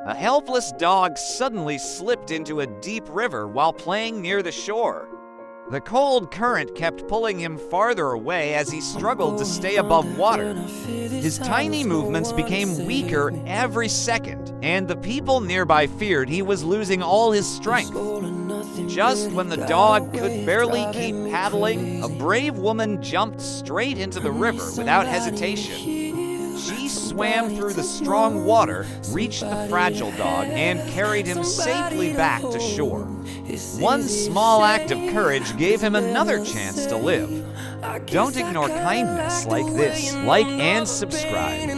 A helpless dog suddenly slipped into a deep river while playing near the shore. The cold current kept pulling him farther away as he struggled to stay above water. His tiny movements became weaker every second, and the people nearby feared he was losing all his strength. Just when the dog could barely keep paddling, a brave woman jumped straight into the river without hesitation. She swam through the strong water, reached the fragile dog, and carried him safely back to shore. One small act of courage gave him another chance to live. Don't ignore kindness like this. Like and subscribe.